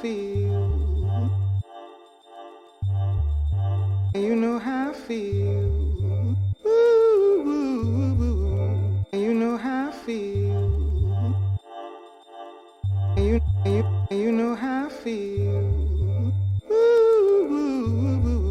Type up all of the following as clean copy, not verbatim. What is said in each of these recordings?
feel. You know how I feel. Ooh, ooh, ooh. You know how I feel. You know how I feel. Ooh, ooh, ooh.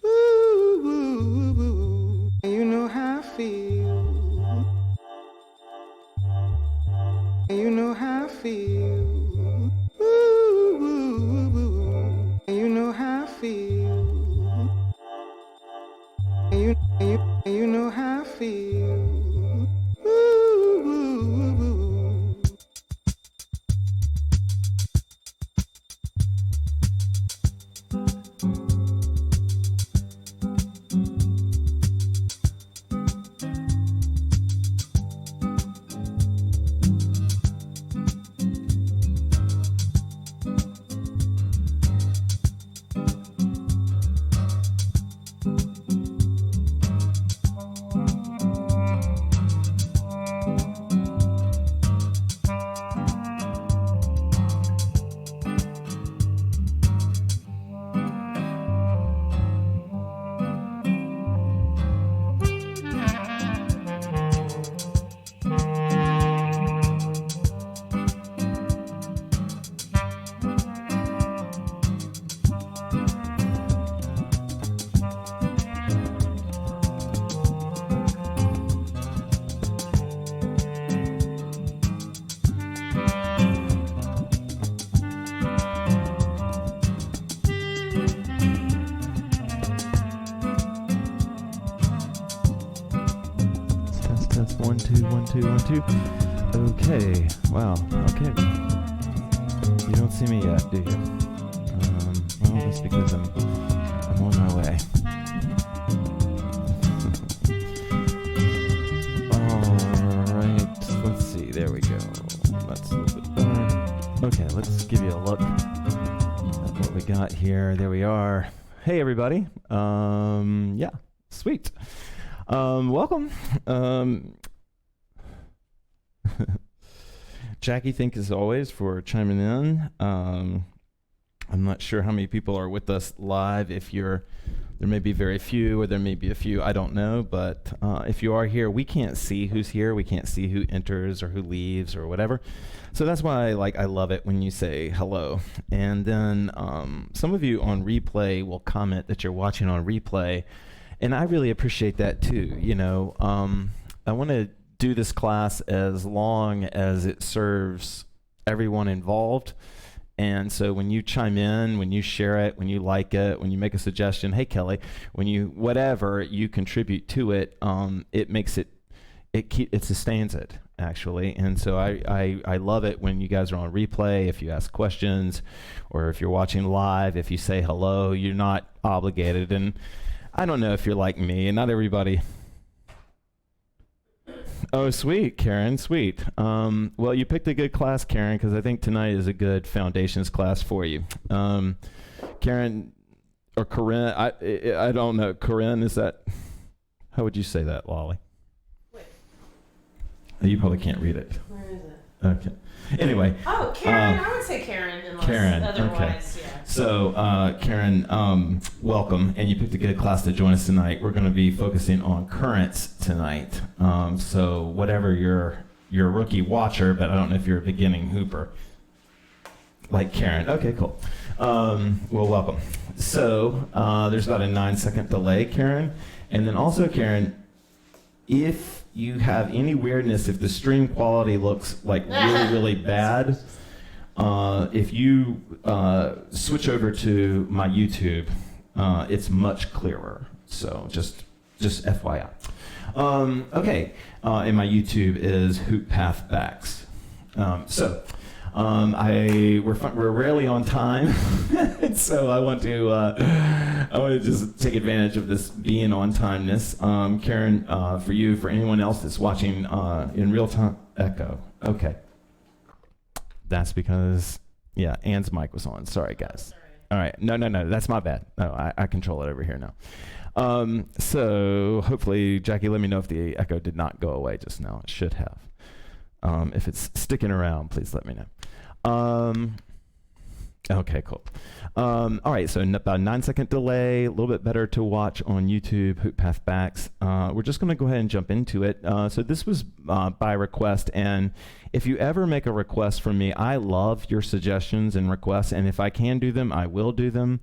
Ooh, ooh, ooh. You know how I feel. You know how I feel. Ooh, ooh, ooh. You know how I feel. You know how I feel. Ooh, ooh, ooh. Test 1 2 1 2 1 2. Okay. Wow. Okay. You don't see me yet, do you? Well, that's because I'm on my way. All right. Let's see. There we go. That's a little bit better. Okay, let's give you a look at what we got here. There we are. Hey, everybody. Yeah, sweet. Welcome. Jackie, thank you as always for chiming in. I'm not sure how many people are with us live. There may be very few, or there may be a few, I don't know. But if you are here, we can't see who's here. We can't see who enters or who leaves or whatever. So that's why I love it when you say hello. And then some of you on replay will comment that you're watching on replay. And I really appreciate that too. I want to do this class as long as it serves everyone involved. And so when you chime in, when you share it, when you like it, when you make a suggestion, hey Kelly, when you whatever you contribute to it, it makes it sustains it actually. And so I love it when you guys are on replay. If you ask questions, or if you're watching live, if you say hello, you're not obligated. And I don't know if you're like me, and not everybody. Oh, sweet, Karen, sweet. Well, you picked a good class, Karen, because I think tonight is a good foundations class for you. Karen, or Corinne, I don't know. Corinne, is that, how would you say that, Lolly? Wait. You probably can't read it. Where is it? Okay. Anyway. Oh, Karen. I would say Karen unless Karen, otherwise, okay. yeah. So, Karen, welcome, and you picked a good class to join us tonight. We're going to be focusing on currents tonight. So, whatever you're a rookie watcher, but I don't know if you're a beginning hooper, like Karen. Okay, cool. Well, welcome. So, there's about a 9-second delay, Karen, and then also, Karen, if you have any weirdness, if the stream quality looks like really, really bad, if you switch over to my YouTube, it's much clearer. So just FYI. Okay, and my YouTube is HoopPath Backs. We're rarely on time, so I want to just take advantage of this being on timeness. Karen, for anyone else that's watching in real time, echo. Okay. That's because, yeah, Ann's mic was on. Sorry, guys. All right. No. That's my bad. No, I control it over here now. So hopefully, Jackie, let me know if the echo did not go away just now. It should have. If it's sticking around, please let me know. Okay, cool. All right, so about a 9-second delay, a little bit better to watch on YouTube, HoopPath Backs. We're just going to go ahead and jump into it. So this was by request, and if you ever make a request from me, I love your suggestions and requests, and if I can do them, I will do them.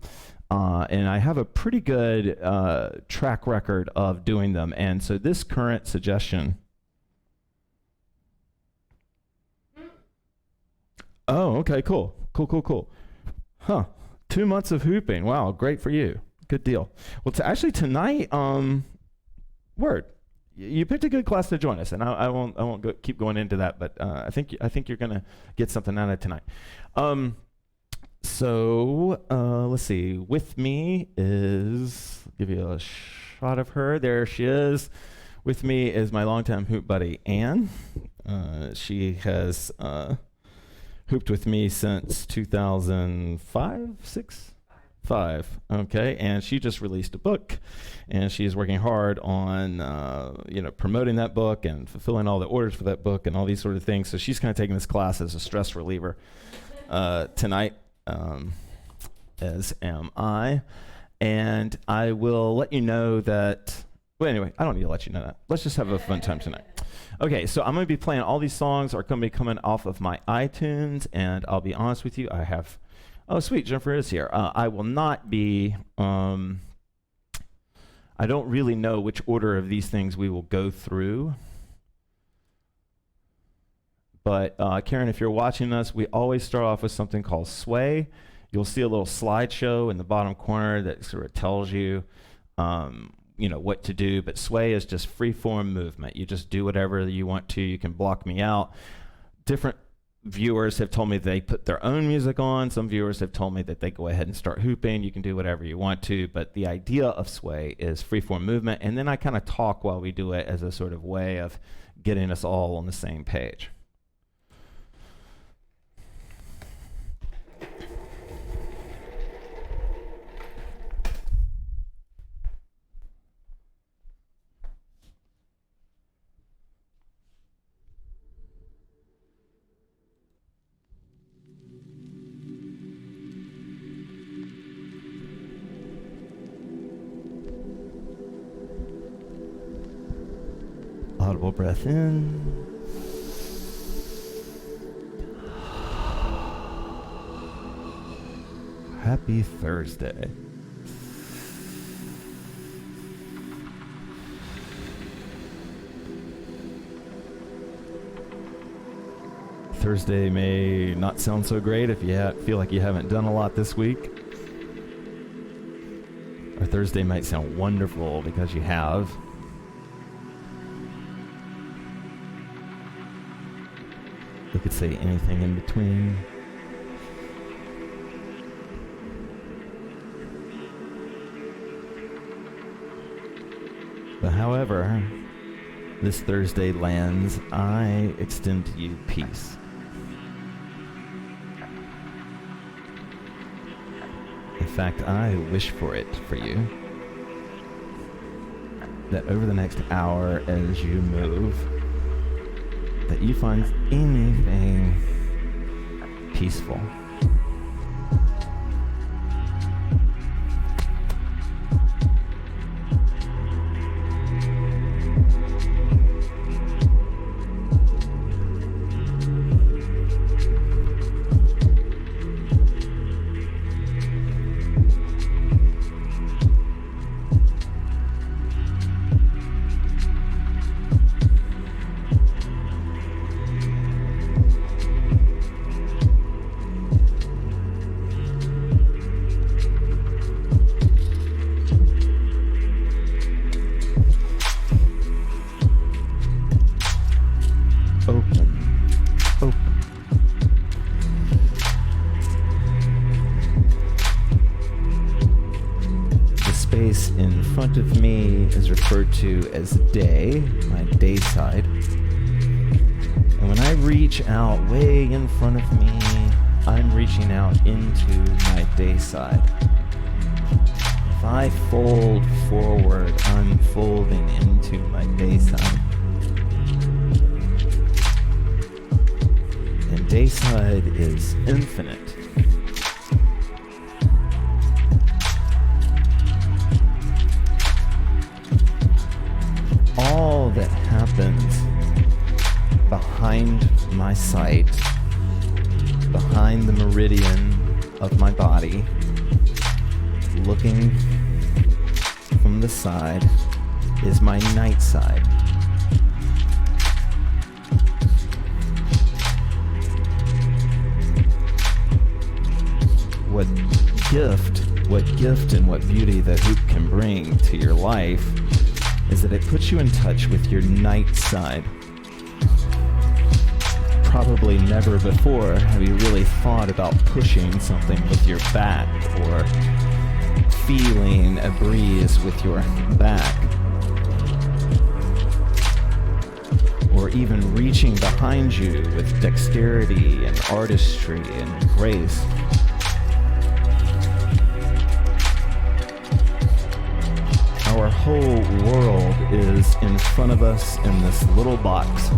And I have a pretty good track record of doing them. And so this current suggestion. Oh, okay, cool. Huh, 2 months of hooping. Wow, great for you. Good deal. Well, actually tonight, word. You picked a good class to join us, and I won't keep going into that, but I think you're gonna get something out of tonight. So let's see. With me is, give you a shot of her. There she is. With me is my longtime hoop buddy Ann. She has hooped with me since 2005, 6, 5. Okay, and she just released a book, and she's working hard on promoting that book and fulfilling all the orders for that book and all these sort of things. So she's kind of taking this class as a stress reliever tonight, as am I. And I will let you know that. Well, anyway, I don't need to let you know that. Let's just have a fun time tonight. Okay, so I'm going to be playing all these songs are going to be coming off of my iTunes, and I'll be honest with you, I have, oh sweet, Jennifer is here. I will not be, I don't really know which order of these things we will go through, but Karen, if you're watching us, we always start off with something called Sway. You'll see a little slideshow in the bottom corner that sort of tells you, what to do, but Sway is just free form movement. You just do whatever you want to. You can block me out. Different viewers have told me they put their own music on. Some viewers have told me that they go ahead and start hooping. You can do whatever you want to, but the idea of Sway is free form movement, and then I kind of talk while we do it as a sort of way of getting us all on the same page. Audible breath in. Happy Thursday. Thursday may not sound so great if you feel like you haven't done a lot this week. Or Thursday might sound wonderful because you have. You could say anything in between. But however this Thursday lands, I extend to you peace. In fact, I wish for it for you. That over the next hour as you move, that you find anything peaceful. In front of me is referred to as day, my day side. And when I reach out way in front of me, I'm reaching out into my day side. If I fold forward, I'm folding into my day side. And day side is infinite. All that happens behind my sight, behind the meridian of my body, looking from the side, is my night side. What gift and what beauty that hoop can bring to your life is that it puts you in touch with your night side. Probably never before have you really thought about pushing something with your back or feeling a breeze with your back, or even reaching behind you with dexterity and artistry and grace. Our whole world is in front of us in this little box.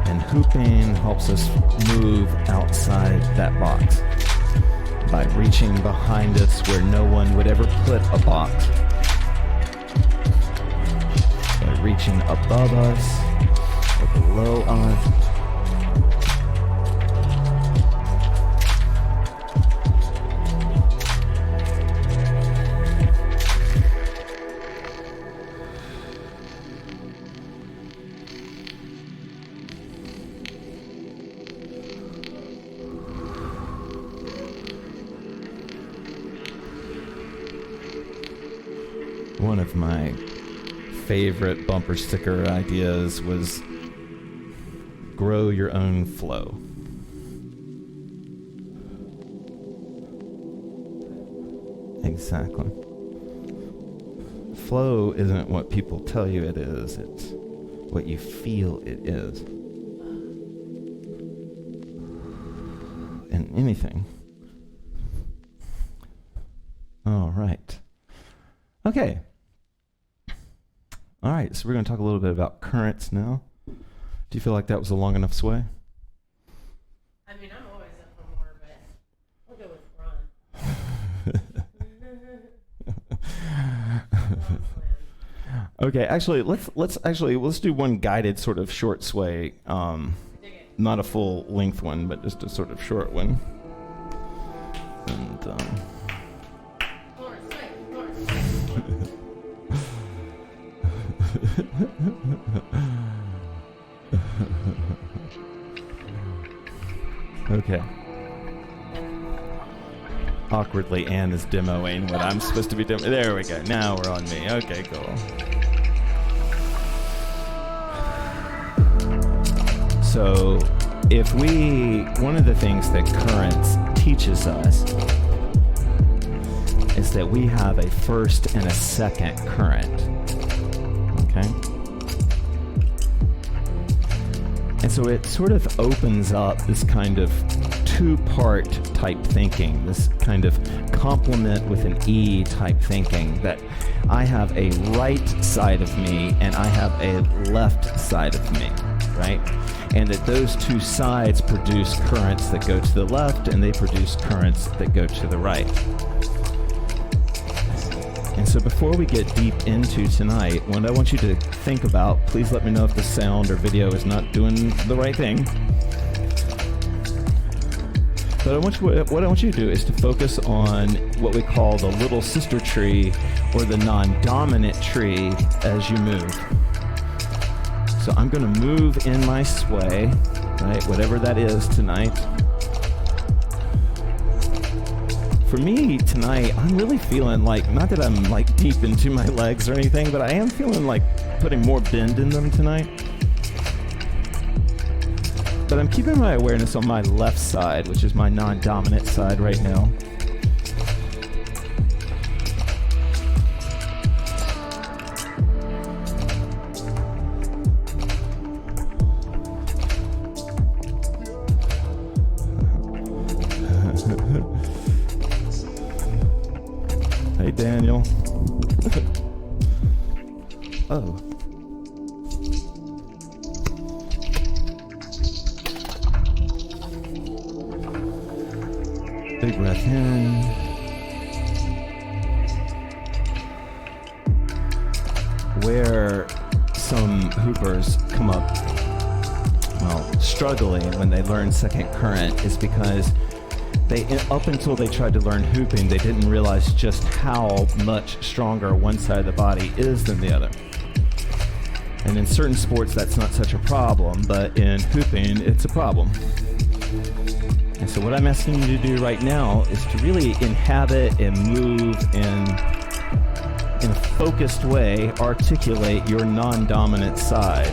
And hooping helps us move outside that box by reaching behind us where no one would ever put a box. By reaching above us or below us. One of my favorite bumper sticker ideas was grow your own flow. Exactly. Flow isn't what people tell you it is, it's what you feel it is. In anything. All right. Okay. All right, so we're going to talk a little bit about currents now. Do you feel like that was a long enough sway? I mean, I'm always up for more, but I'll go with run. Okay, actually, let's do one guided sort of short sway. Dig it. Not a full length one, but just a sort of short one. And Forward, sway, forward. okay. Awkwardly, Anne is demoing what I'm supposed to be doing. There we go. Now we're on me. Okay, cool. So, one of the things that currents teaches us is that we have a first and a second current. Okay? And so it sort of opens up this kind of two-part type thinking, this kind of complement with an E type thinking, that I have a right side of me and I have a left side of me, right? And that those two sides produce currents that go to the left and they produce currents that go to the right. And so before we get deep into tonight, what I want you to think about, please let me know if the sound or video is not doing the right thing. But what I want you to do is to focus on what we call the little sister tree or the non-dominant tree as you move. So I'm going to move in my sway, right, whatever that is tonight. For me tonight, I'm really feeling like, not that I'm like deep into my legs or anything, but I am feeling like putting more bend in them tonight. But I'm keeping my awareness on my left side, which is my non-dominant side right now. Hey, Daniel. Oh. Big breath in. Where some hoopers come up, struggling when they learn second current is because up until they tried to learn hooping, they didn't realize just how much stronger one side of the body is than the other. And in certain sports, that's not such a problem, but in hooping, it's a problem. And so what I'm asking you to do right now is to really inhabit and move and, in a focused way, articulate your non-dominant side.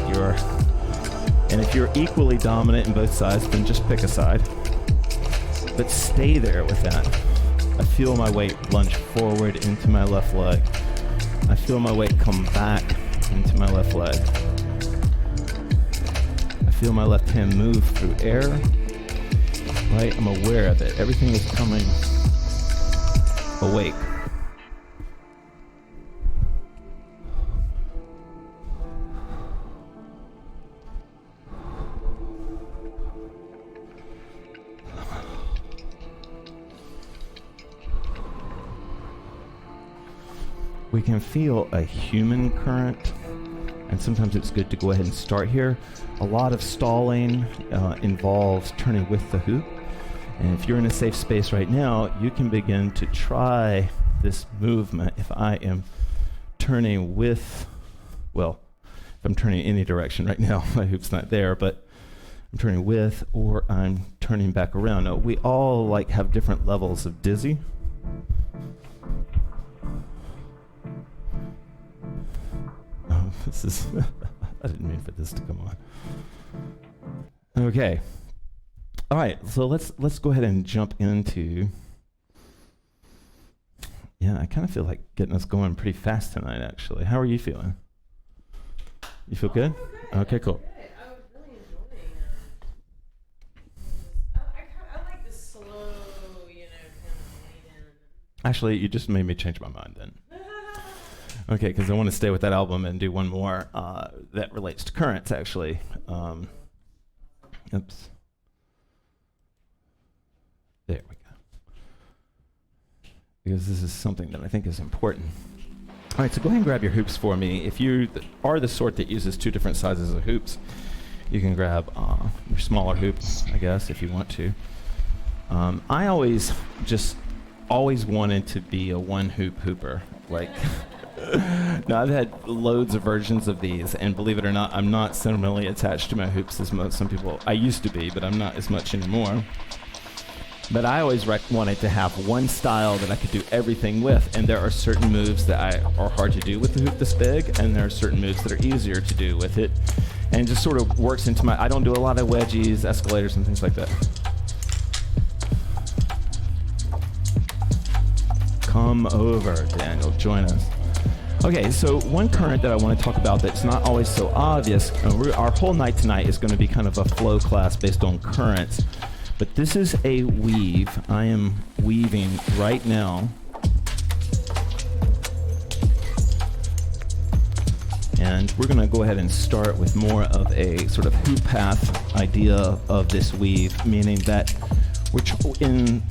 And if you're equally dominant in both sides, then just pick a side. But stay there with that. I feel my weight lunge forward into my left leg. I feel my weight come back into my left leg. I feel my left hand move through air. Right? I'm aware of it. Everything is coming awake. We can feel a human current, and sometimes it's good to go ahead and start here. A lot of stalling involves turning with the hoop. And if you're in a safe space right now, you can begin to try this movement. If I am turning if I'm turning any direction right now, my hoop's not there, but I'm turning with or I'm turning back around. Now, we all have different levels of dizzy. Oh, this is, I didn't mean for this to come on. Okay. All right, so let's go ahead and jump into. Yeah, I kind of feel like getting us going pretty fast tonight, actually. How are you feeling? You feel good? Okay, cool. Good. I was really enjoying I like the slow, kind of lead in. Actually, you just made me change my mind then. Okay, because I want to stay with that album and do one more that relates to currents, actually. Oops. There we go. Because this is something that I think is important. All right, so go ahead and grab your hoops for me. If you are the sort that uses two different sizes of hoops, you can grab your smaller hoop, I guess, if you want to. I always wanted to be a one hoop hooper. Like, now I've had loads of versions of these, and believe it or not, I'm not sentimentally attached to my hoops as some people. I used to be, but I'm not as much anymore. But I always wanted to have one style that I could do everything with, and there are certain moves that are hard to do with the hoop this big, and there are certain moves that are easier to do with it, and it just sort of works into my. I don't do a lot of wedgies, escalators, and things like that. Come over, Daniel, join us. Okay, so one current that I want to talk about that's not always so obvious, and our whole night tonight is going to be kind of a flow class based on currents. But this is a weave. I am weaving right now. And we're going to go ahead and start with more of a sort of HoopPath idea of this weave, meaning that which in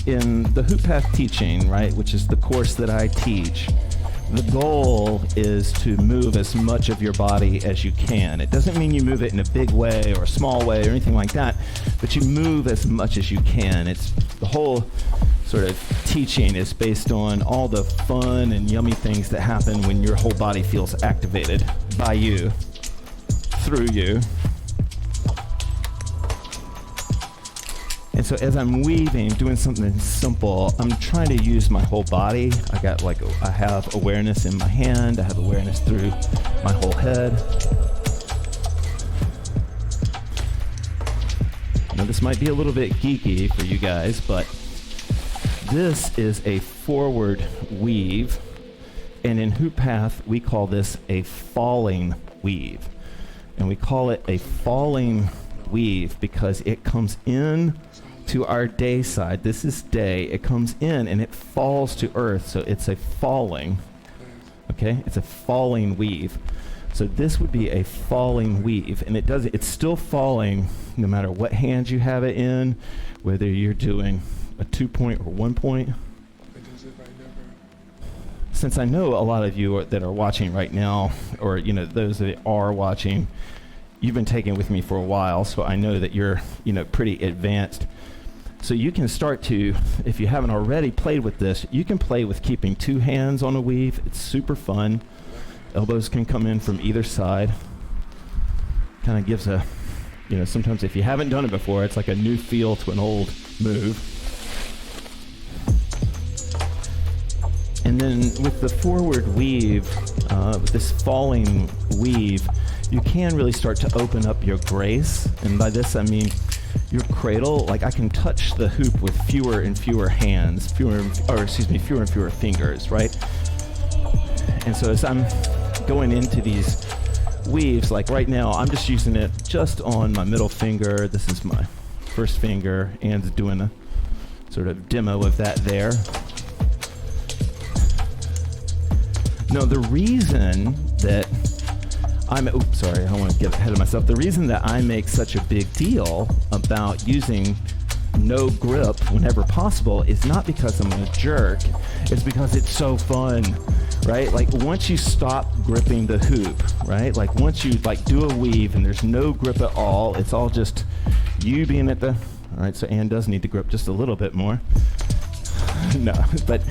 the HoopPath teaching, right, which is the course that I teach, the goal is to move as much of your body as you can. It doesn't mean you move it in a big way or a small way or anything like that, but you move as much as you can. It's the whole sort of teaching is based on all the fun and yummy things that happen when your whole body feels activated by you, through you. And so as I'm weaving, doing something simple, I'm trying to use my whole body. I have awareness in my hand, I have awareness through my whole head. Now this might be a little bit geeky for you guys, but this is a forward weave, and in HoopPath we call this a falling weave. And we call it a falling weave because it comes in to our day side. This is day. It comes in and it falls to earth, so it's a falling. Okay, it's a falling weave. So this would be a falling weave, and it's still falling no matter what hand you have it in, whether you're doing a 2-point or 1-point. Since I know a lot of you that are watching right now, or those that are watching, you've been taking with me for a while, so I know that you're pretty advanced. So you can start to, if you haven't already played with this, you can play with keeping two hands on a weave. It's super fun. Elbows can come in from either side. Kind of gives a, sometimes if you haven't done it before, it's like a new feel to an old move. And then with the forward weave, this falling weave, you can really start to open up your grace. And by this I mean your cradle. Like I can touch the hoop with fewer and fewer hands, fewer and fewer fingers, right? And so as I'm going into these weaves, like right now, I'm just using it just on my middle finger. This is my first finger, and doing a sort of demo of that there. No, the reason that I don't want to get ahead of myself. The reason that I make such a big deal about using no grip whenever possible is not because I'm a jerk. It's because it's so fun, right? Like once you stop gripping the hoop, right? Like once you do a weave and there's no grip at all, it's all just you being at the, all right, so Ann does need to grip just a little bit more. No, but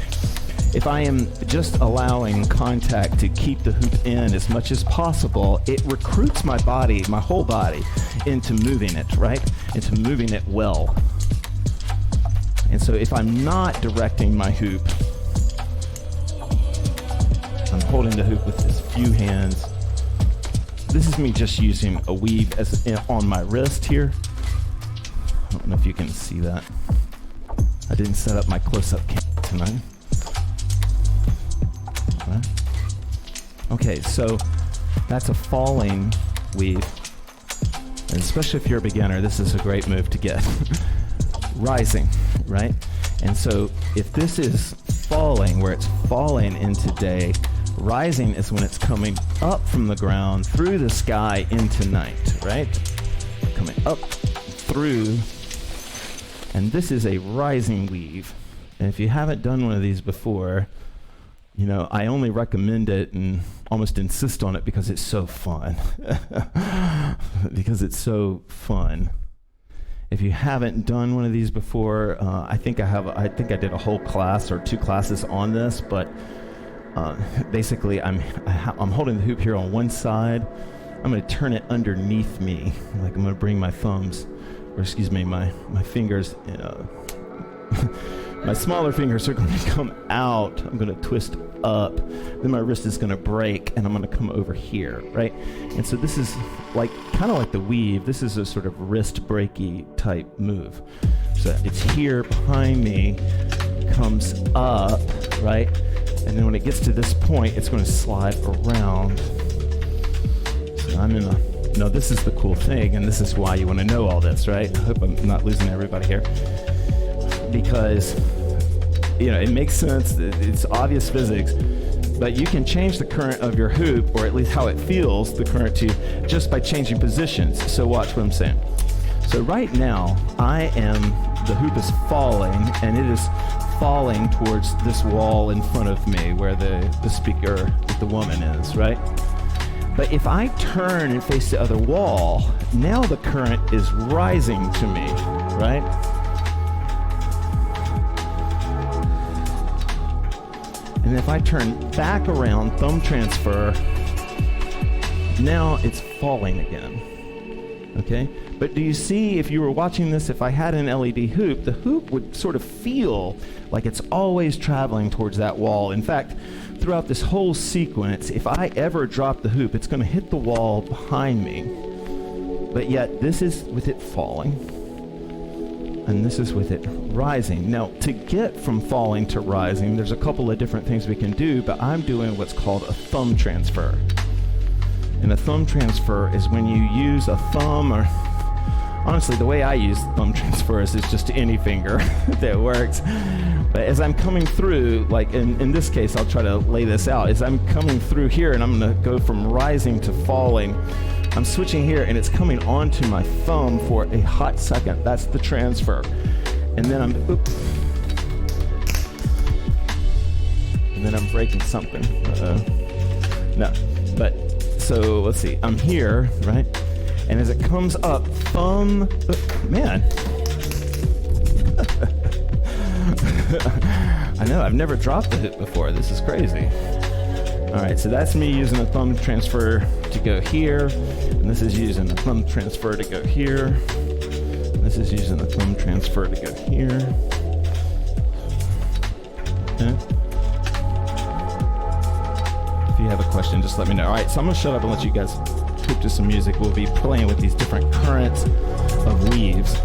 if I am just allowing contact to keep the hoop in as much as possible, it recruits my body, my whole body, into moving it, right? Into moving it well. And so if I'm not directing my hoop, I'm holding the hoop with as few hands. This is me just using a weave on my wrist here. I don't know if you can see that. I didn't set up my close-up camera tonight. Okay, so that's a falling weave, and especially if you're a beginner, this is a great move to get. Rising, right? And so if this is falling, where it's falling into day, rising is when it's coming up from the ground through the sky into night, right? Coming up through, and this is a rising weave. And if you haven't done one of these before, I only recommend it and almost insist on it because it's so fun. Because it's so fun. If you haven't done one of these before, I think I did a whole class or 2 classes on this, but basically I'm holding the hoop here on one side. I'm going to turn it underneath me. Like I'm going to bring my thumbs, or excuse me, my fingers, my smaller fingers are going to come out. I'm going to twist up. Then my wrist is going to break, and I'm going to come over here, right? And so this is kind of like the weave. This is a sort of wrist breaky type move. So it's here behind me, comes up, right? And then when it gets to this point, it's going to slide around. So I'm no, this is the cool thing, and this is why you want to know all this, right? I hope I'm not losing everybody here. Because, it makes sense, it's obvious physics, but you can change the current of your hoop, or at least how it feels, the current to, just by changing positions. So watch what I'm saying. So right now, the hoop is falling, and it is falling towards this wall in front of me where the speaker, the woman is, right? But if I turn and face the other wall, now the current is rising to me, right? And if I turn back around, thumb transfer, now it's falling again, okay? But do you see, if you were watching this, if I had an LED hoop, the hoop would sort of feel like it's always traveling towards that wall. In fact, throughout this whole sequence, if I ever drop the hoop, it's going to hit the wall behind me. But yet, this is with it falling, and this is with it rising. Now, to get from falling to rising, there's a couple of different things we can do, but I'm doing what's called a thumb transfer. And a thumb transfer is when you use a thumb, or honestly, the way I use thumb transfer is just any finger that works. But as I'm coming through, like in this case, I'll try to lay this out. As I'm coming through here, and I'm going to go from rising to falling, I'm switching here, and it's coming onto my thumb for a hot second. That's the transfer. And then I'm breaking something. No, but so let's see. I'm here, right? And as it comes up, thumb, man. I know, I've never dropped the hoop before. This is crazy. All right, so that's me using a thumb transfer to go here. And this is using a thumb transfer to go here. And this is using a thumb transfer to go here. Okay. If you have a question, just let me know. All right, so I'm going to shut up and let you guys hoop to some music. We'll be playing with these different currents of weaves.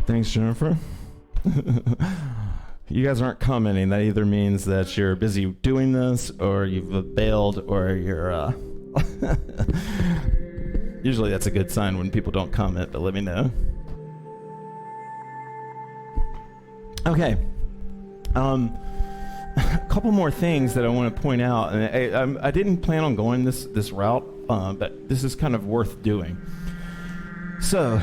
Thanks, Jennifer. You guys aren't commenting. That either means that you're busy doing this, or you've bailed, or you're... Usually that's a good sign when people don't comment, but let me know. Okay. A couple more things that I want to point out. And I didn't plan on going this route, but this is kind of worth doing. So...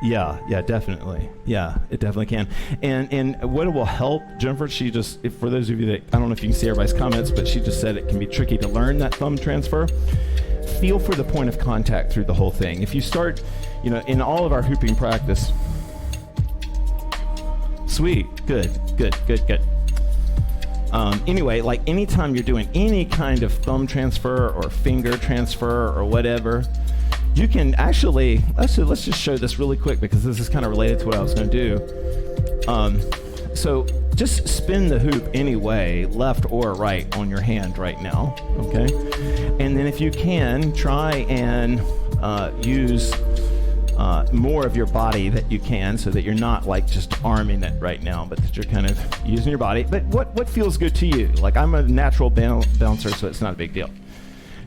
Yeah, definitely. Yeah, it definitely can. And what it will help, Jennifer, for those of you that, I don't know if you can see everybody's comments, but she just said it can be tricky to learn that thumb transfer. Feel for the point of contact through the whole thing. If you start, in all of our hooping practice, sweet, good. Anyway, like anytime you're doing any kind of thumb transfer or finger transfer or whatever, you can let's just show this really quick because this is kind of related to what I was going to do. So just spin the hoop any way, left or right, on your hand right now, okay? And then if you can, try and use more of your body that you can, so that you're not like just arming it right now, but that you're kind of using your body. But what feels good to you? Like, I'm a natural bouncer, so it's not a big deal.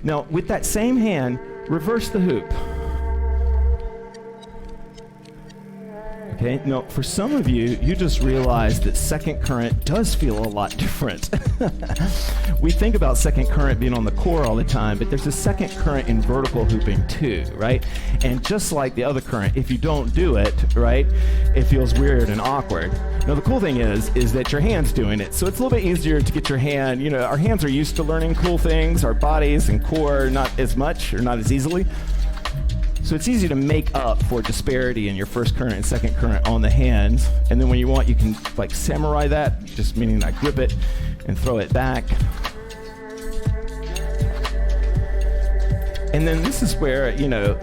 Now, with that same hand, reverse the hoop. Okay, now for some of you, you just realized that second current does feel a lot different. We think about second current being on the core all the time, but there's a second current in vertical hooping too, right? And just like the other current, if you don't do it, right, it feels weird and awkward. Now the cool thing is that your hand's doing it, so it's a little bit easier to get your hand, you know, our hands are used to learning cool things, our bodies and core not as much or not as easily. So it's easy to make up for disparity in your first current and second current on the hands. And then when you want, you can like samurai that, just meaning I grip it and throw it back. And then this is where, you know,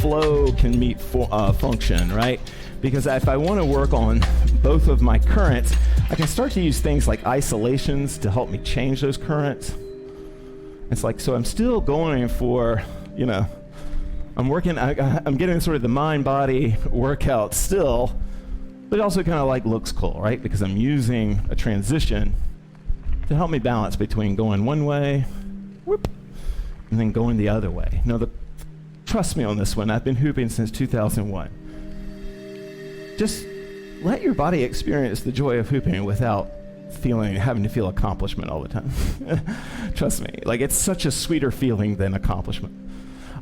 flow can meet function, right? Because if I want to work on both of my currents, I can start to use things like isolations to help me change those currents. It's like, so I'm still going for, you know, I'm getting sort of the mind-body workout still, but it also kind of like looks cool, right? Because I'm using a transition to help me balance between going one way, whoop, and then going the other way. Now, trust me on this one, I've been hooping since 2001. Just let your body experience the joy of hooping without having to feel accomplishment all the time. Trust me, like it's such a sweeter feeling than accomplishment.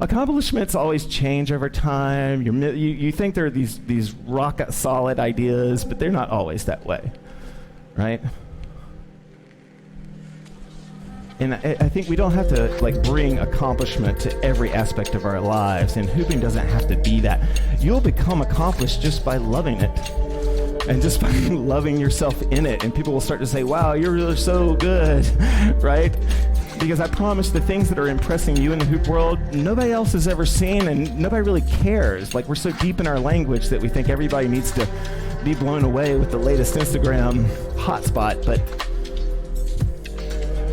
Accomplishments always change over time. You think they're these rock solid ideas, but they're not always that way, right? And I think we don't have to like bring accomplishment to every aspect of our lives, and hooping doesn't have to be that. You'll become accomplished just by loving it, and just by loving yourself in it, and people will start to say, wow, you're really so good, right? Because I promise the things that are impressing you in the hoop world, nobody else has ever seen, and nobody really cares. Like, we're so deep in our language that we think everybody needs to be blown away with the latest Instagram hotspot. But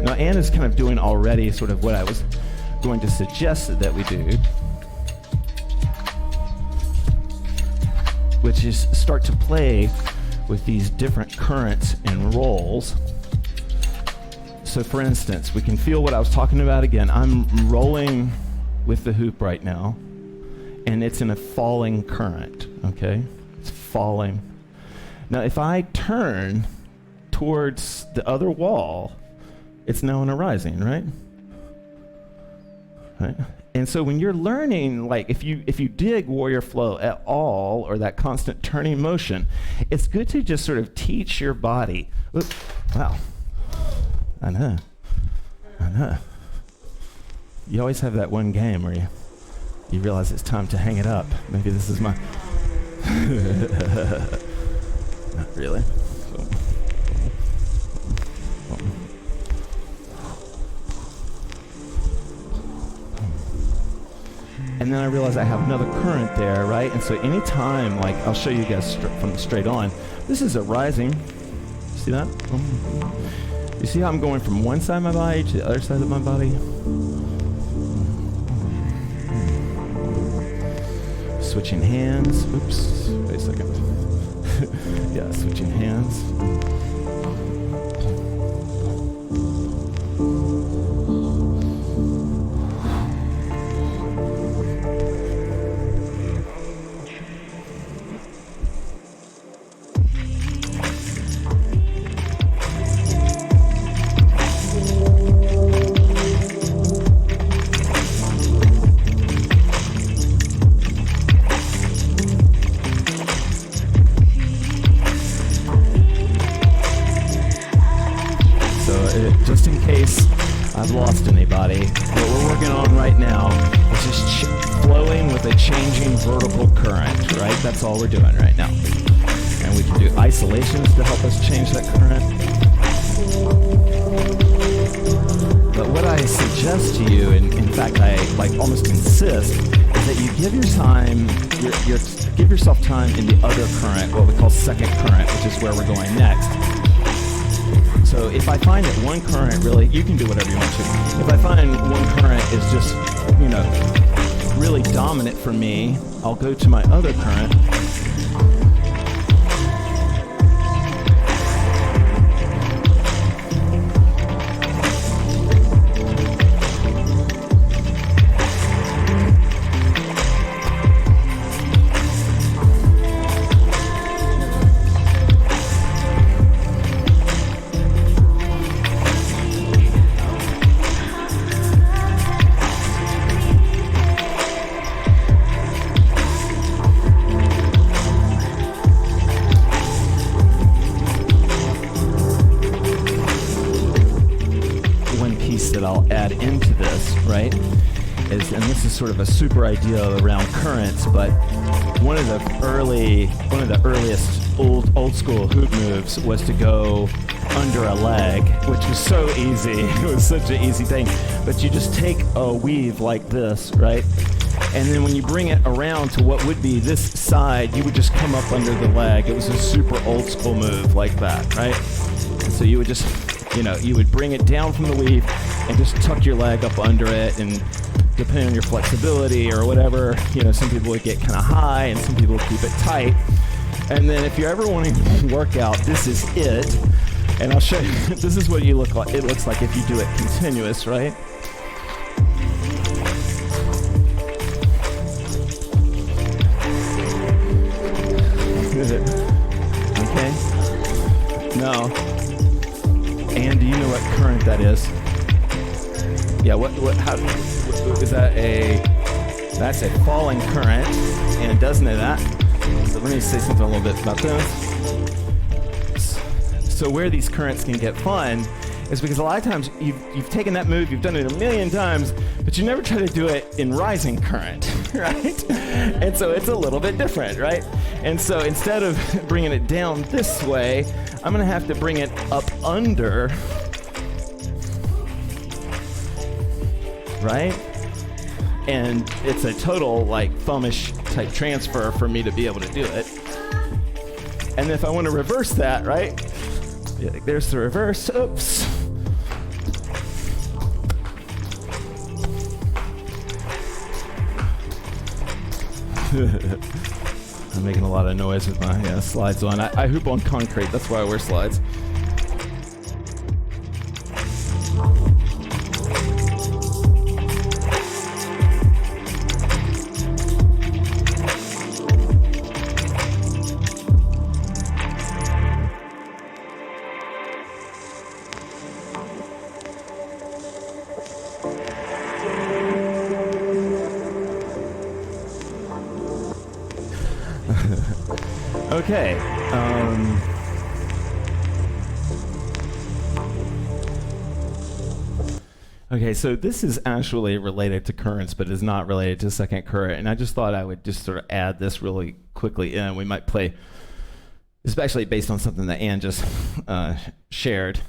now Anne is kind of doing already sort of what I was going to suggest that we do, which is start to play with these different currents and rolls. So for instance, we can feel what I was talking about again. I'm rolling with the hoop right now, and it's in a falling current, okay? It's falling. Now if I turn towards the other wall, it's now in a rising, right? Right? And so when you're learning, like if you dig warrior flow at all, or that constant turning motion, it's good to just sort of teach your body. Oops, wow. I know. You always have that one game where you realize it's time to hang it up. Maybe this is my... Not really. And then I realize I have another current there, right? And so anytime, like, I'll show you guys from straight on. This is a rising. See that? You see how I'm going from one side of my body to the other side of my body? Switching hands. Oops. Wait a second. Yeah, switching hands. Just in case I've lost anybody, what we're working on right now is just flowing with a changing vertical current, right? That's all we're doing right now. And we can do isolations to help us change that current. But what I suggest to you, and in fact I like almost insist, is that you give your give yourself time in the other current, what we call second current, which is where we're going next. So if I find that one current really, you can do whatever you want to. If I find one current is just, really dominant for me, I'll go to my other current. That I'll add into this, right, and this is sort of a super idea around currents, but one of the earliest old school hoop moves was to go under a leg, which was so easy. It was such an easy thing, but you just take a weave like this, right, and then when you bring it around to what would be this side, you would just come up under the leg. It was a super old school move like that, right? And so you would just, you would bring it down from the weave and just tuck your leg up under it, and depending on your flexibility or whatever, some people would get kind of high and some people would keep it tight. And then if you're ever wanting to work out, this is it. And I'll show you, this is what it looks like if you do it continuous, right? Okay. Now, and do you know what current that is? Yeah, is that that's a falling current, and it does know that. So let me say something a little bit about this. So where these currents can get fun is because a lot of times you've taken that move, you've done it a million times, but you never try to do it in rising current, right? And so it's a little bit different, right? And so instead of bringing it down this way, I'm gonna have to bring it up under, right? And it's a total thumbish type transfer for me to be able to do it. And if I want to reverse that, right? Yeah, there's the reverse. Oops. I'm making a lot of noise with my slides on. I hoop on concrete. That's why I wear slides. Okay. Okay, so this is actually related to currents, but is not related to second current. And I just thought I would just sort of add this really quickly in. We might play, especially based on something that Ann just shared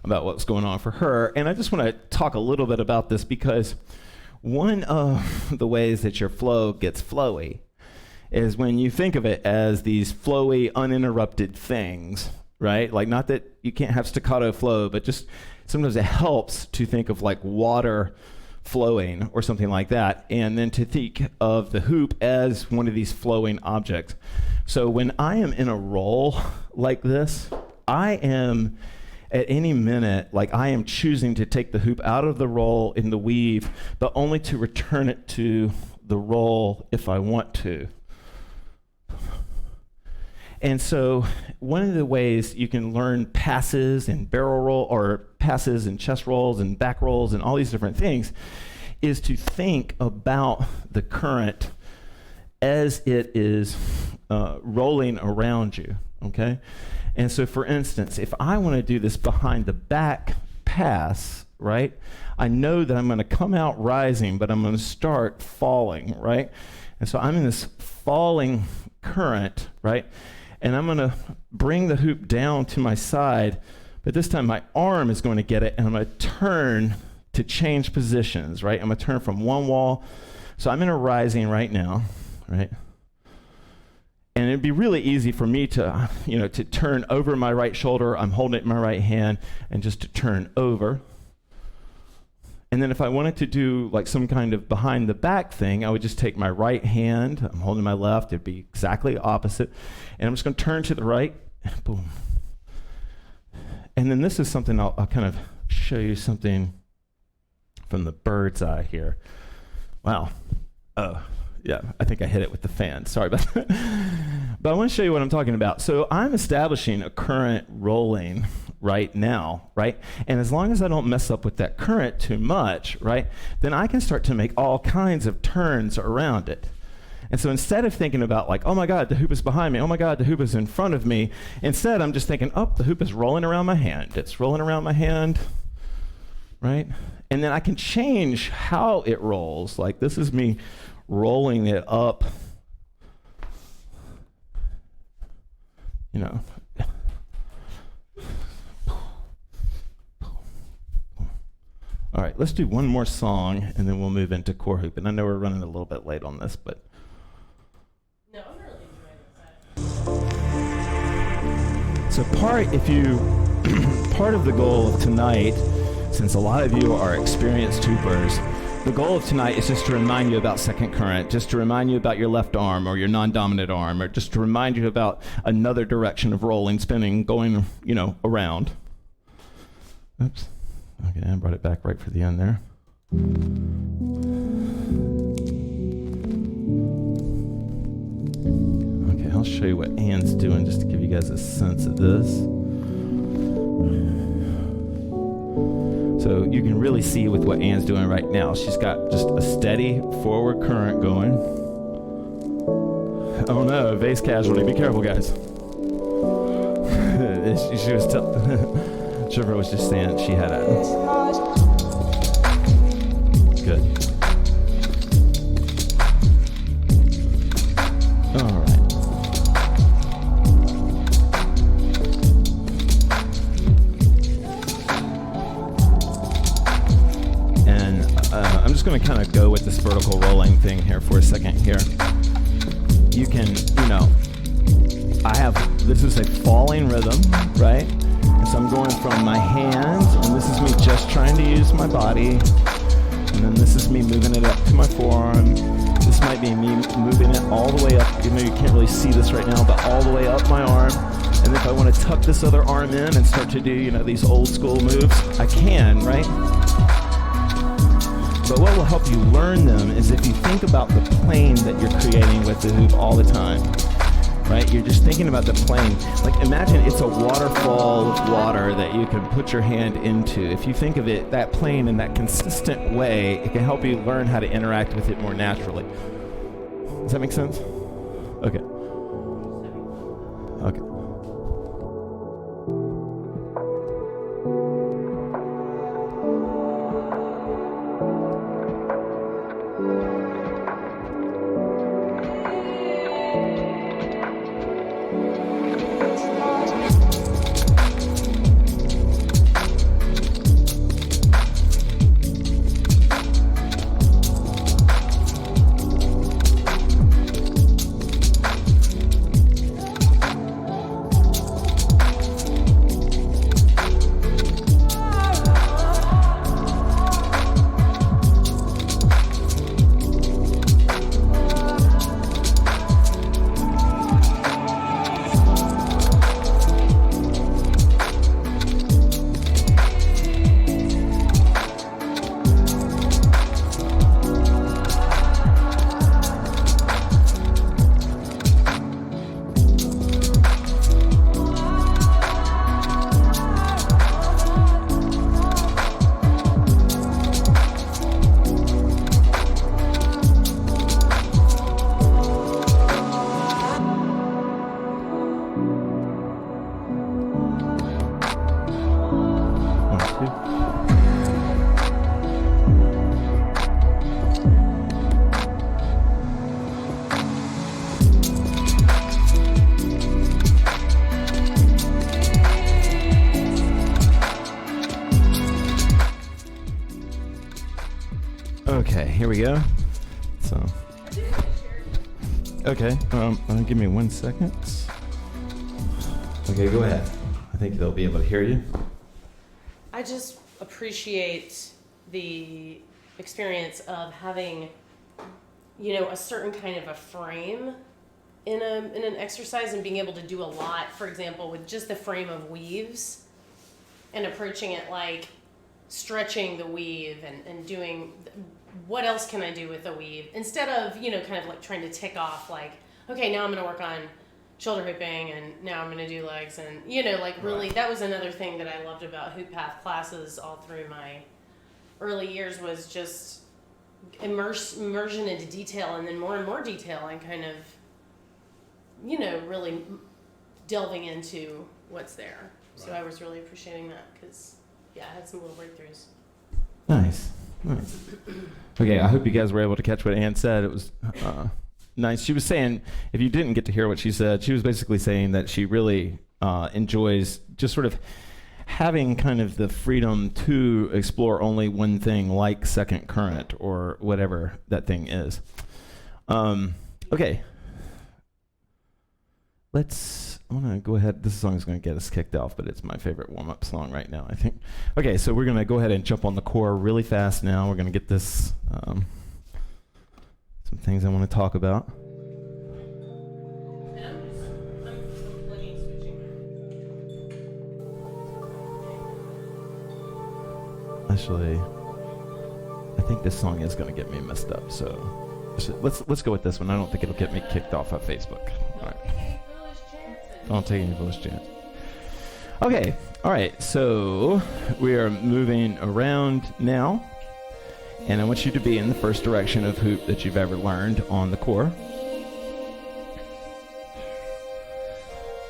about what's going on for her. And I just want to talk a little bit about this because one of the ways that your flow gets flowy is when you think of it as these flowy, uninterrupted things, right? Like, not that you can't have staccato flow, but just sometimes it helps to think of like water flowing or something like that, and then to think of the hoop as one of these flowing objects. So when I am in a roll like this, I am at any minute, I am choosing to take the hoop out of the roll in the weave, but only to return it to the roll if I want to. And so one of the ways you can learn passes and barrel roll, or passes and chest rolls and back rolls and all these different things, is to think about the current as it is rolling around you, okay? And so for instance, if I want to do this behind the back pass, right, I know that I'm going to come out rising, but I'm going to start falling, right? And so I'm in this falling current, right? And I'm going to bring the hoop down to my side, but this time my arm is going to get it, and I'm going to turn to change positions, right? I'm going to turn from one wall. So I'm in a rising right now, right? And it'd be really easy for me to, to turn over my right shoulder. I'm holding it in my right hand, and just to turn over. And then if I wanted to do like some kind of behind the back thing, I would just take my right hand, I'm holding my left, it'd be exactly opposite. And I'm just gonna turn to the right, and boom. And then this is something I'll kind of show you something from the bird's eye here. Wow. Oh, yeah, I think I hit it with the fan. Sorry about that. But I want to show you what I'm talking about. So I'm establishing a current rolling right now, right? And as long as I don't mess up with that current too much, right, then I can start to make all kinds of turns around it. And so instead of thinking about like, oh my God, the hoop is behind me, oh my God, the hoop is in front of me, instead I'm just thinking, oh, the hoop is rolling around my hand. It's rolling around my hand, right? And then I can change how it rolls. Like this is me rolling it up, All right, let's do one more song, and then we'll move into core hoop. And I know we're running a little bit late on this, but... No, I'm really enjoying this. So part of the goal of tonight, since a lot of you are experienced hoopers, the goal of tonight is just to remind you about second current, just to remind you about your left arm or your non-dominant arm, or just to remind you about another direction of rolling, spinning, going, around. Oops. Okay, I brought it back right for the end there. Okay, I'll show you what Anne's doing just to give you guys a sense of this. So you can really see with what Anne's doing right now. She's got just a steady forward current going. Oh no, vase casualty. Be careful, guys. She was Trevor was just saying she had a... Good. All right. And I'm just going to kind of go with this vertical rolling thing here for a second here. You can, this is a falling rhythm, right? So I'm going from my hands, and this is me just trying to use my body, and then this is me moving it up to my forearm. This might be me moving it all the way up, even though you can't really see this right now, but all the way up my arm. And if I want to tuck this other arm in and start to do, these old school moves, I can, right? But what will help you learn them is if you think about the plane that you're creating with the hoop all the time. Right? You're just thinking about the plane. Like imagine it's a waterfall of water that you can put your hand into. If you think of it, that plane in that consistent way, it can help you learn how to interact with it more naturally. Does that make sense? Okay. Okay. Okay, here we go. So, Okay, give me 1 second. Okay, go ahead. I think they'll be able to hear you. I just appreciate the experience of having, a certain kind of a frame in an exercise and being able to do a lot, for example, with just the frame of weaves and approaching it like stretching the weave and doing what else can I do with the weave instead of, kind of like trying to tick off like, okay, now I'm going to work on shoulder hooping and now I'm going to do legs and, really that was another thing that I loved about HoopPath classes all through my early years was just immersion into detail and then more and more detail and kind of, really delving into what's there. So I was really appreciating that because, I had some little breakthroughs. Nice. Okay, I hope you guys were able to catch what Ann said. It was nice. She was saying, if you didn't get to hear what she said, she was basically saying that she really enjoys just sort of having kind of the freedom to explore only one thing like second current or whatever that thing is. Okay. I'm going to go ahead. This song is going to get us kicked off, but it's my favorite warm-up song right now, I think. Okay, so we're going to go ahead and jump on the core really fast now. We're going to get this, some things I want to talk about. Actually, I think this song is going to get me messed up, so let's go with this one. I don't think it'll get me kicked off of Facebook. All right. Don't take any foolish chance. Okay, all right, so we are moving around now, and I want you to be in the first direction of hoop that you've ever learned on the core.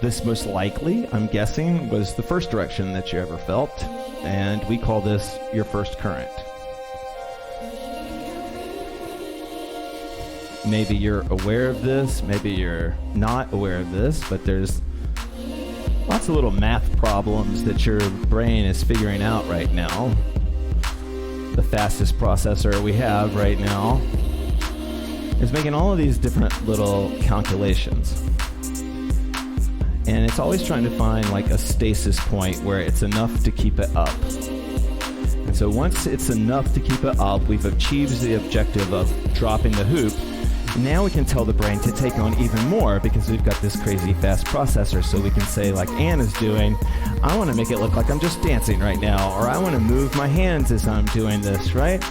This most likely, I'm guessing, was the first direction that you ever felt, and we call this your first current. Maybe you're aware of this, maybe you're not aware of this, but there's lots of little math problems that your brain is figuring out right now. The fastest processor we have right now is making all of these different little calculations. And it's always trying to find like a stasis point where it's enough to keep it up. And so once it's enough to keep it up, we've achieved the objective of dropping the hoop. Now we can tell the brain to take on even more because we've got this crazy fast processor. So we can say, like Ann is doing, I want to make it look like I'm just dancing right now, or I want to move my hands as I'm doing this, right?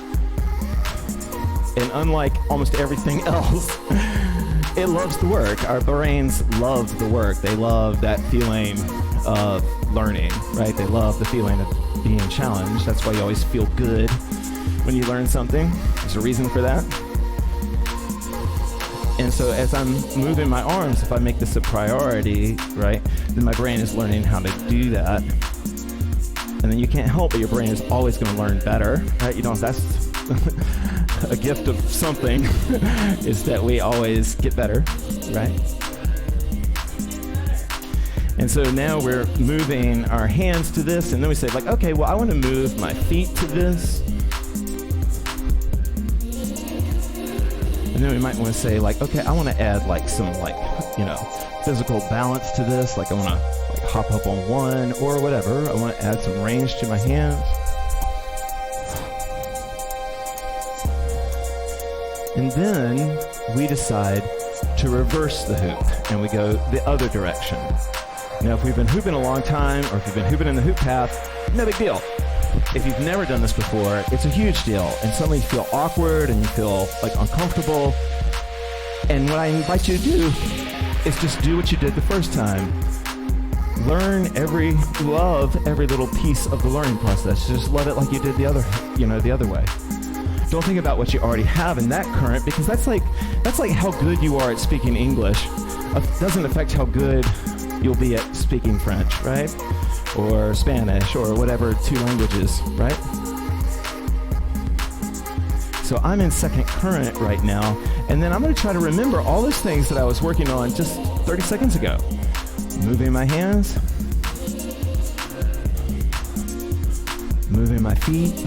And unlike almost everything else, it loves the work. Our brains love the work. They love that feeling of learning, right? They love the feeling of being challenged. That's why you always feel good when you learn something. There's a reason for that. And so as I'm moving my arms, if I make this a priority, right, then my brain is learning how to do that. And then you can't help but your brain is always going to learn better, right? That's a gift of something is that we always get better, right? And so now we're moving our hands to this, and then we say, like, okay, well, I want to move my feet to this. And then we might want to say, like, okay, I want to add, like, some, like, physical balance to this. Like, I want to, like, hop up on one or whatever. I want to add some range to my hands. And then we decide to reverse the hoop, and we go the other direction. Now, if we've been hooping a long time, or if you've been hooping in the hoop path, no big deal. If you've never done this before, it's a huge deal, and suddenly you feel awkward and you feel like uncomfortable. And what I invite you to do is just do what you did the first time. Love every little piece of the learning process. Just love it like you did the other way. Don't think about what you already have in that current, because that's like how good you are at speaking English. It doesn't affect how good you'll be at speaking French, right? Or Spanish, or whatever two languages, right? So I'm in second current right now, and then I'm going to try to remember all those things that I was working on just 30 seconds ago. Moving my hands, moving my feet,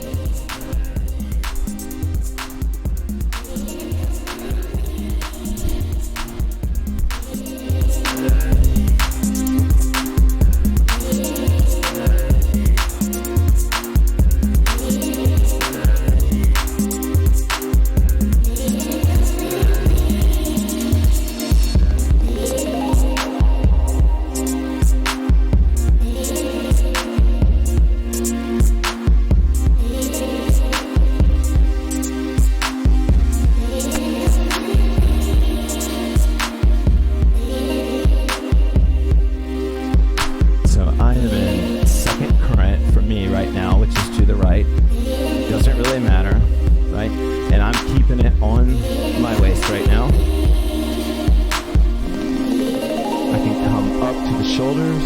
up to the shoulders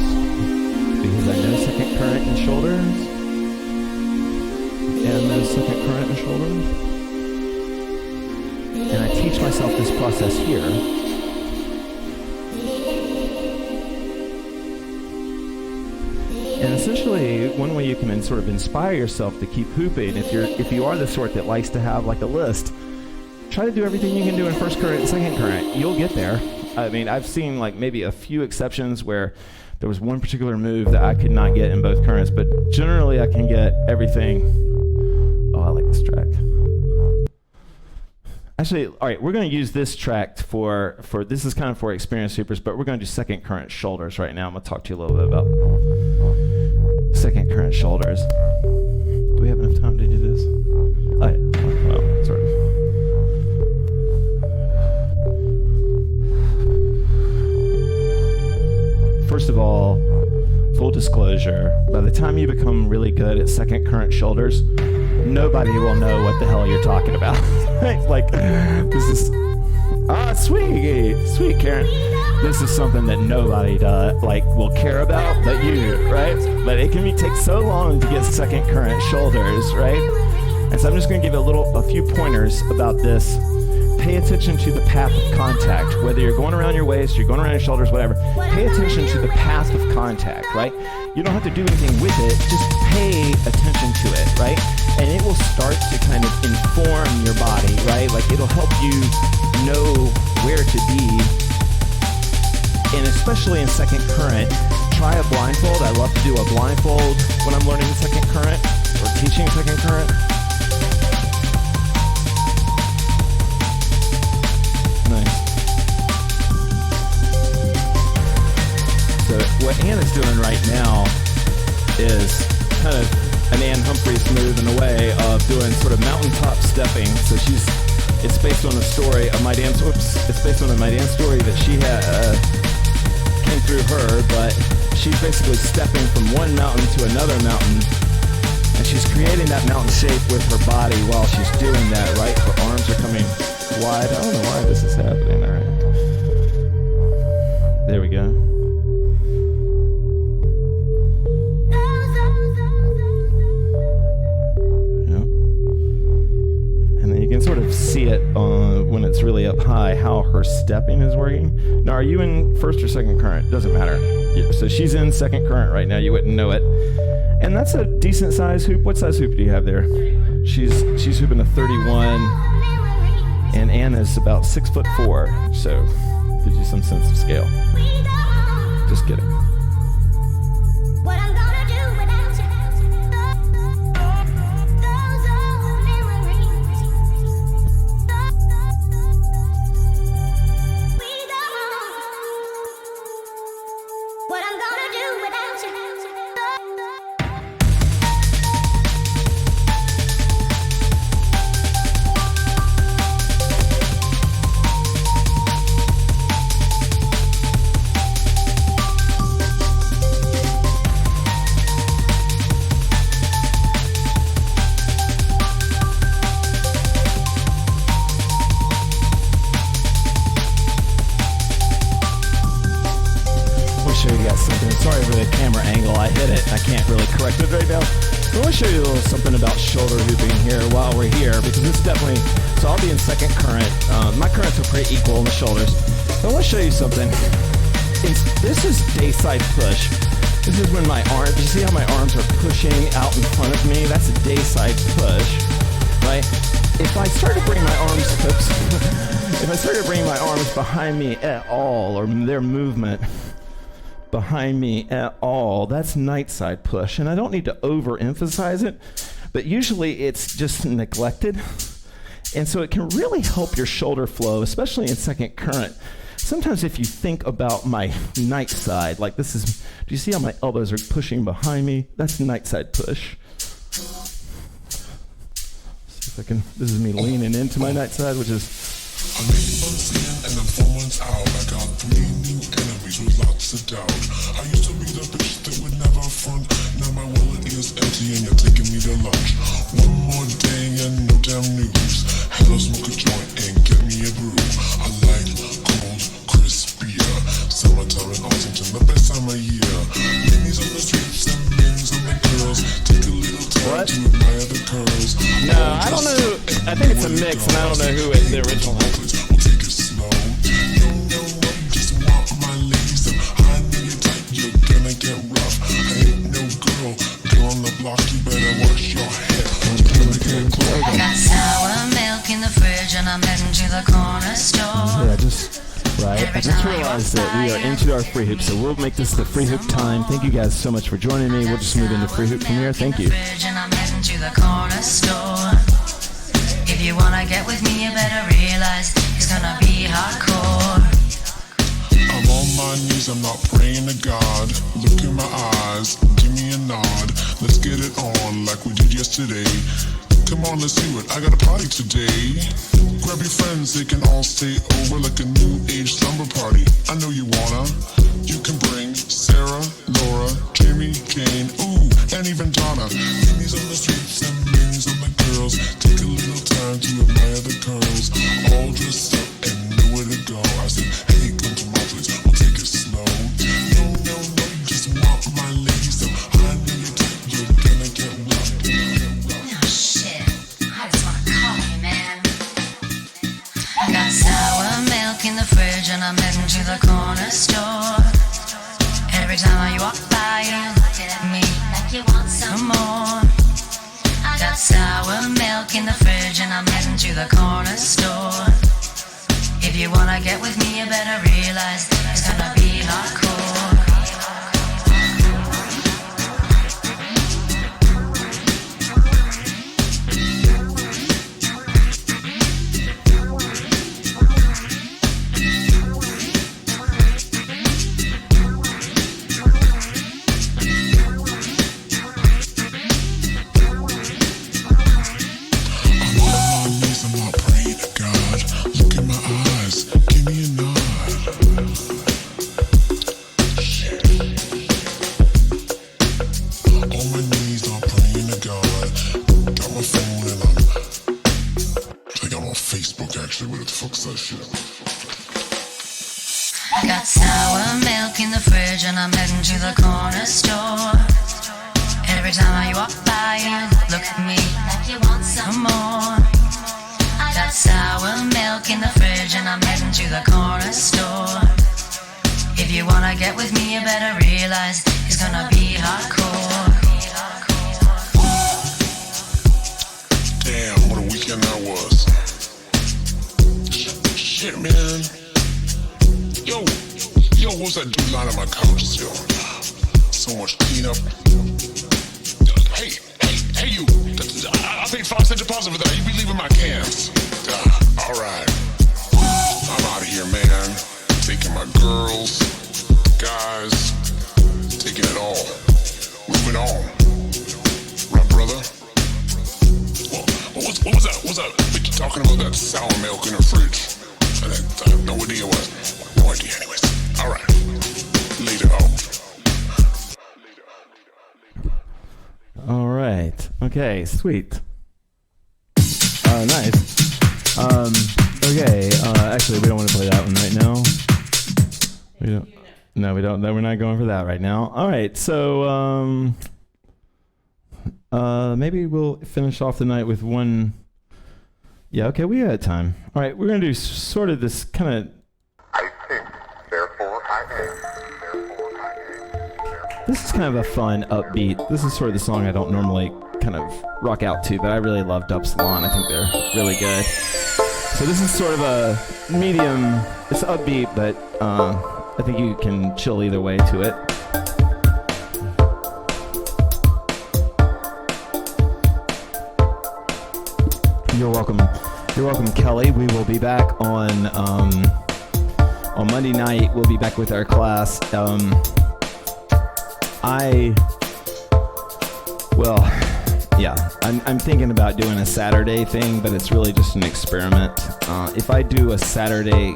because I know second current in shoulders. And no second current in shoulders. And I teach myself this process here. And essentially, one way you can sort of inspire yourself to keep hooping, if you are the sort that likes to have like a list, try to do everything you can do in first current and second current. You'll get there. I mean, I've seen like maybe a few exceptions where there was one particular move that I could not get in both currents, but generally I can get everything. Oh, I like this track. Actually, all right, we're going to use this track for this is kind of for experienced hoopers, but we're going to do second current shoulders right now. I'm going to talk to you a little bit about second current shoulders. Do we have enough time to do this? Oh, yeah. Well, sort of. First of all, full disclosure, by the time you become really good at second current shoulders, nobody will know what the hell you're talking about. Like, this is, sweet Karen. This is something that nobody will care about but you, right? But it can take so long to get second current shoulders, right? And so I'm just going to give you a few pointers about this. Pay attention to the path of contact, whether you're going around your waist, you're going around your shoulders, whatever. Pay attention to the path of contact, right? You don't have to do anything with it, just pay attention to it, right? And it will start to kind of inform your body, right? Like it'll help you know where to be. And especially in second current, try a blindfold. I love to do a blindfold when I'm learning second current or teaching second current. Nice. So what Anna's doing right now is kind of an Ann Humphreys move in a way of doing sort of mountaintop stepping. So it's based on a story of my dance. It's based on my dance story that she had came through her, but she's basically stepping from one mountain to another mountain, and she's creating that mountain shape with her body while she's doing that. Right, her arms are coming wide. I don't know why this is happening. All right, there we go. Sort of see it when it's really up high, how her stepping is working. Now, are you in first or second current? Doesn't matter. Yeah, so she's in second current right now. You wouldn't know it. And that's a decent size hoop. What size hoop do you have there? 31. She's hooping a 31, and Anna's about 6'4", so gives you some sense of scale. Just kidding. Sorry for the camera angle. I hit it. I can't really correct it right now. But I want to show you a little something about shoulder hooping here while we're here, because it's definitely, so I'll be in second current. My currents are pretty equal in the shoulders. But I want to show you something. This is day side push. This is when my arms, you see how my arms are pushing out in front of me? That's a day side push, right? If I start to bring my arms, if I start to bring my arms behind me at all, or their movement behind me at all, that's night side push. And I don't need to overemphasize it, but usually it's just neglected. And so it can really help your shoulder flow, especially in second current. Sometimes if you think about my night side, like this is, do you see how my elbows are pushing behind me? That's night side push. See if I can, this is me leaning into my night side, which is. I'm 8 months in and I'm 4 months out. I got 3 new enemies with lots of doubt. I used to be the bitch that would never front. Now my wallet is empty and you're taking me to lunch. One more day and no damn news. Hello, smoke a joint and get me a brew. I like cold, crispier. Summertime in Arlington, the best time of year. Ladies on the streets and men's on the girls. Take a little time to admire the curls. No, I don't know. I think it's a mix, and I don't know who the original is. We'll take it slow. No, no, no, just want my ladies. So I know you're tight, you're gonna get rough. I ain't no girl on the block, you better wash your head. I got sour milk in the fridge and I'm heading to the corner store. Yeah, I just realized that we are into our free hoop, so we'll make this the free hoop time. Thank you guys so much for joining me. We'll just move into free hoop from here. Thank you. And I'm heading to the corner store. If you wanna get with me, you better realize it's gonna be hardcore. I'm on my knees, I'm not praying to God. Look in my eyes, give me a nod. Let's get it on like we did yesterday. Come on, let's do it, I got a party today. Grab your friends, they can all stay over like a new age slumber party. I know you wanna. You can bring Sarah, Laura, Jimmy, Kane, ooh, and even Donna. Ladies on the streets and men's on the girls. Take a little time to admire the curls. All dressed up and know where to go. I said, hey, come to my place, we'll take it slow. No, no, no, you just want my lady, so I know you're gonna get rough. Oh shit, I just wanna call you, man. I got sour milk in the fridge and I'm heading to the corner store. Every time I walk by, you look at me like you want some more. I got sour milk in the fridge and I'm heading to the corner store. If you wanna get with me, you better realize it's gonna be hardcore. I got sour milk in the fridge and I'm heading to the corner store. Every time I walk by, you look at me like you want some more. I got sour milk in the fridge and I'm heading to the corner store. If you wanna get with me, you better realize it's gonna be hardcore. Damn, what a weekend that was. Shit, man. Yo, what's that dude lying on my couch still? So much cleanup. Hey, you. I paid 5 cents deposit for that. You be leaving my cans. Alright. I'm out of here, man. Taking my girls, guys, taking it all. Moving on. Right, brother? What was that? What was that bitch talking about that sour milk in her fridge? I have no idea what. No idea, anyways. Alright. Later on. All right. Okay, sweet. Nice. Okay, actually, we don't want to play that one right now. We don't. No, we don't. No, we're not going for that right now. All right, so maybe we'll finish off the night with one. Yeah, okay, we got time. All right, we're gonna do sort of this kind of. I think, therefore I am. Therefore I am. This is kind of a fun, upbeat. This is sort of the song I don't normally kind of rock out to, but I really love Dub Salon. I think they're really good. So this is sort of a medium. It's upbeat, but I think you can chill either way to it. You're welcome. You're welcome, Kelly. We will be back on Monday night. We'll be back with our class. I'm thinking about doing a Saturday thing, but it's really just an experiment. If I do a Saturday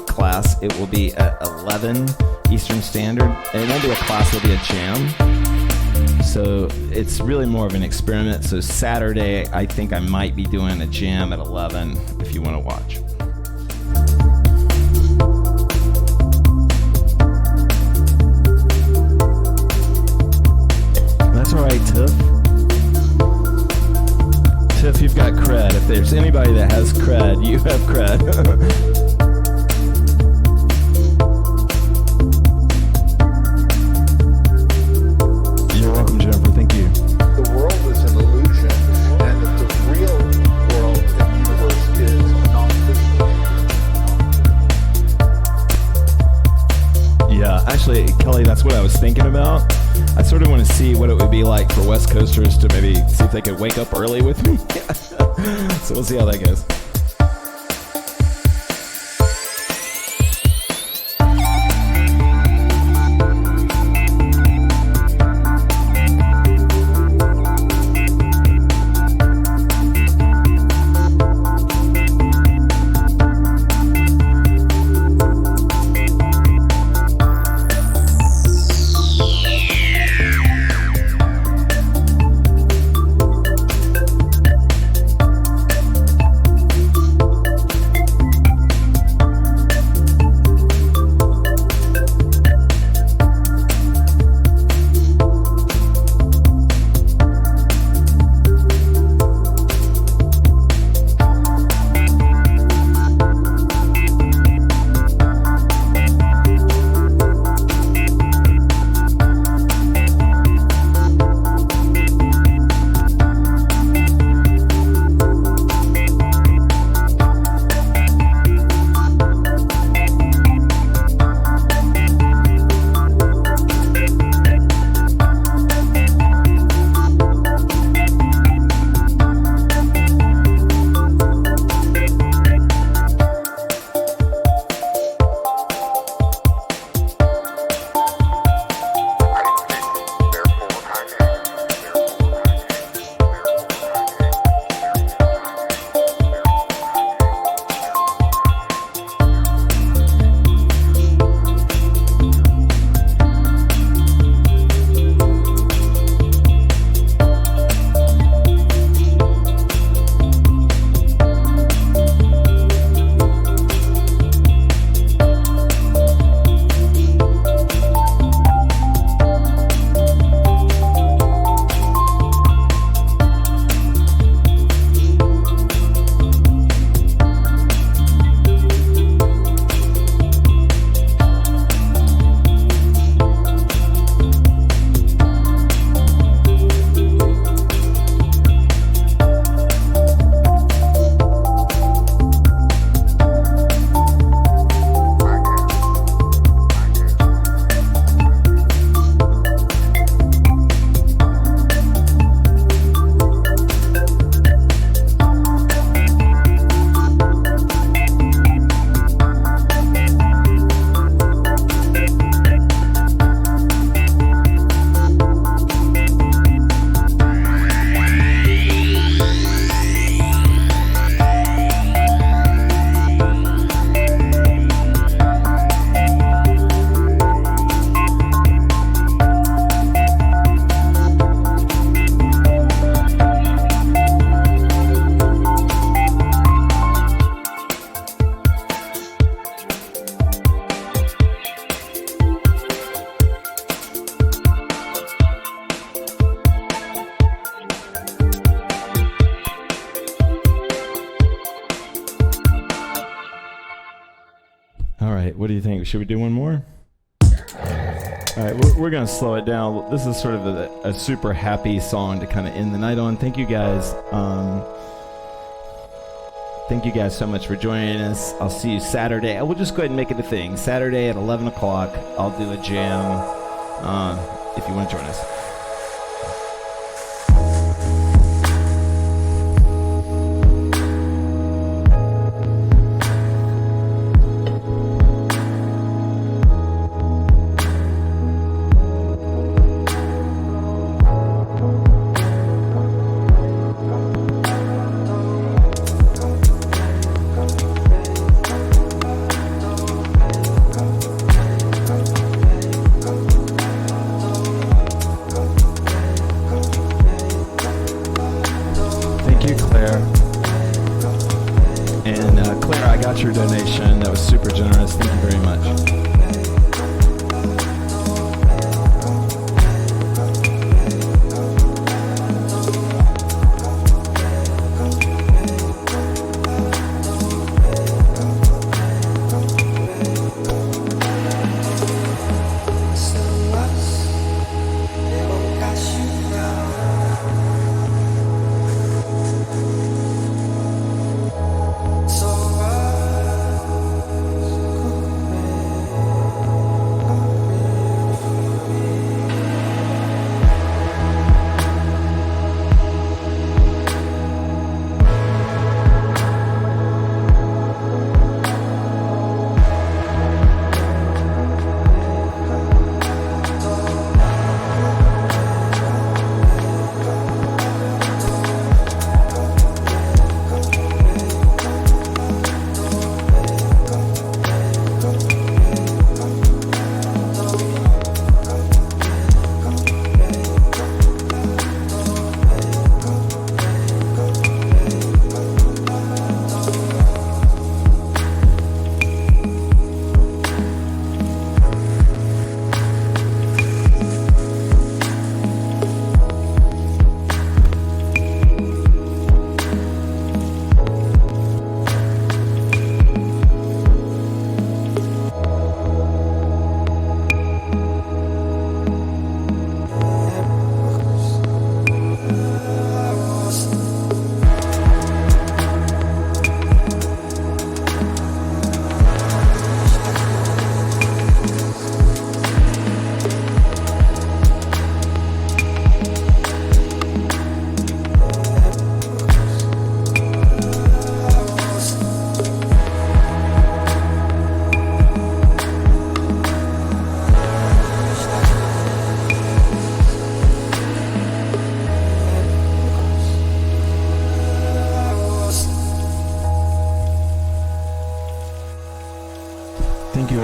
class, it will be at 11 Eastern Standard. It won't be a class, it'll be a jam. So it's really more of an experiment. So Saturday, I think I might be doing a jam at 11 if you want to watch. that. You're welcome, Jennifer. Thank you. The world is an illusion, and that the real world and universe is non-physical. Yeah, actually, Kelly, that's what I was thinking about. I sort of want to see what it would be like for West Coasters to maybe see if they could wake up early with me. So we'll see how that goes. All right, what do you think? Should we do one more? All right, we're going to slow it down. This is sort of a super happy song to kind of end the night on. Thank you guys. Thank you guys so much for joining us. I'll see you Saturday. We'll just go ahead and make it a thing. Saturday at 11 o'clock, I'll do a jam if you want to join us. Your donation. That was super generous. Thank you very much.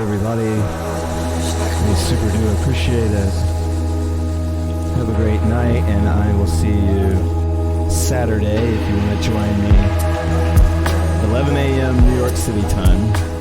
everybody. We super do appreciate it. Have a great night, and I will see you Saturday if you want to join me. 11 a.m. New York City time.